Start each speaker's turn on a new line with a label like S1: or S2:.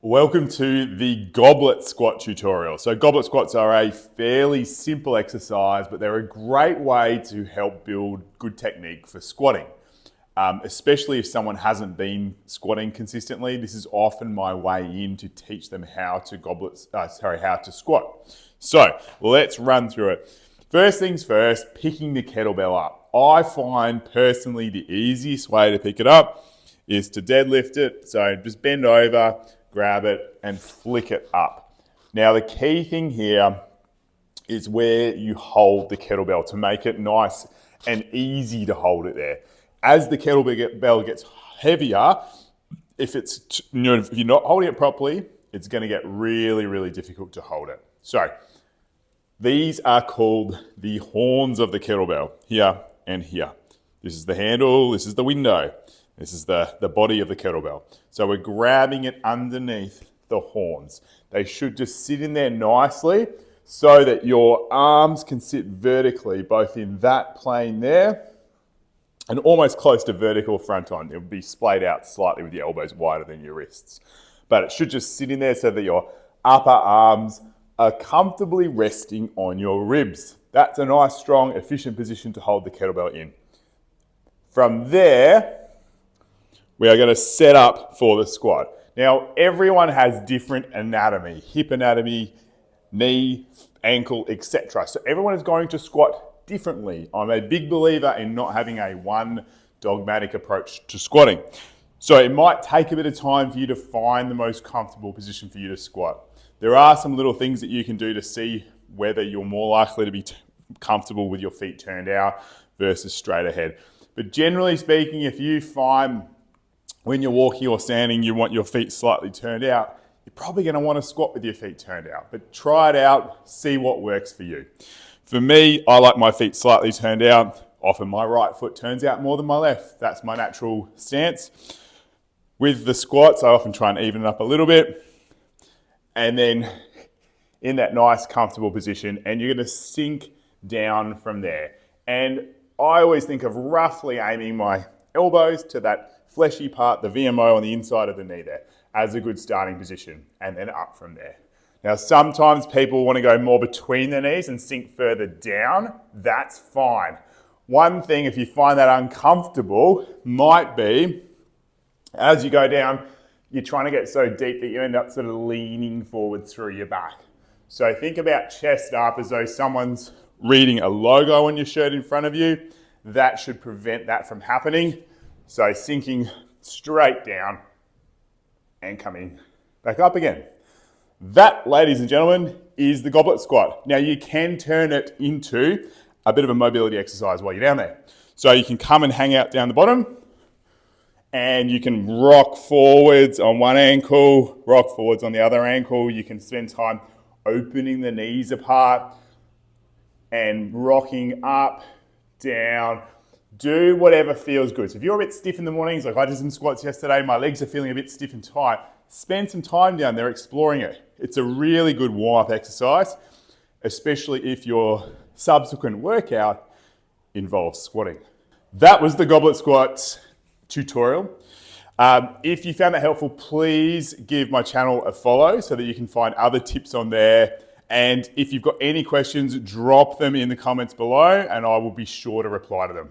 S1: Welcome to the goblet squat tutorial. So goblet squats are a fairly simple exercise, but they're a great way to help build good technique for squatting. Especially if someone hasn't been squatting consistently. This is often my way in to teach them how to squat. So let's run through it. First things first, picking the kettlebell up. I find personally the easiest way to pick it up is to deadlift it. So just bend over, grab it and flick it up. Now the key thing here is where you hold the kettlebell to make it nice and easy to hold it there. As the kettlebell gets heavier, if you're not holding it properly, it's going to get really, really difficult to hold it. So these are called the horns of the kettlebell, here and here. This is the handle, this is the window. This is the body of the kettlebell. So we're grabbing it underneath the horns. They should just sit in there nicely so that your arms can sit vertically, both in that plane there and almost close to vertical front on. It will be splayed out slightly with your elbows wider than your wrists. But it should just sit in there so that your upper arms are comfortably resting on your ribs. That's a nice, strong, efficient position to hold the kettlebell in. From there, we are going to set up for the squat. Now, everyone has different anatomy, hip anatomy, knee, ankle, etc. So everyone is going to squat differently. I'm a big believer in not having a one dogmatic approach to squatting. So it might take a bit of time for you to find the most comfortable position for you to squat. There are some little things that you can do to see whether you're more likely to be comfortable with your feet turned out versus straight ahead. But generally speaking, if you find when you're walking or standing, you want your feet slightly turned out, you're probably going to want to squat with your feet turned out. But try it out, see what works for you. For me, I like my feet slightly turned out. Often my right foot turns out more than my left. That's my natural stance. With the squats, I often try and even it up a little bit. And then in that nice, comfortable position, and you're going to sink down from there. And I always think of roughly aiming my elbows to that fleshy part, the VMO on the inside of the knee there, as a good starting position, and then up from there. Now, sometimes people want to go more between the knees and sink further down. That's fine. One thing, if you find that uncomfortable, might be, as you go down, you're trying to get so deep that you end up sort of leaning forward through your back. So think about chest up as though someone's reading a logo on your shirt in front of you. That should prevent that from happening. So sinking straight down and coming back up again. That, ladies and gentlemen, is the goblet squat. Now you can turn it into a bit of a mobility exercise while you're down there. So you can come and hang out down the bottom and you can rock forwards on one ankle, rock forwards on the other ankle. You can spend time opening the knees apart and rocking up, down. Do whatever feels good. So if you're a bit stiff in the mornings, like I did some squats yesterday, my legs are feeling a bit stiff and tight, spend some time down there exploring it. It's a really good warm-up exercise, especially if your subsequent workout involves squatting. That was the goblet squat tutorial. If you found that helpful, please give my channel a follow so that you can find other tips on there. And if you've got any questions, drop them in the comments below and I will be sure to reply to them.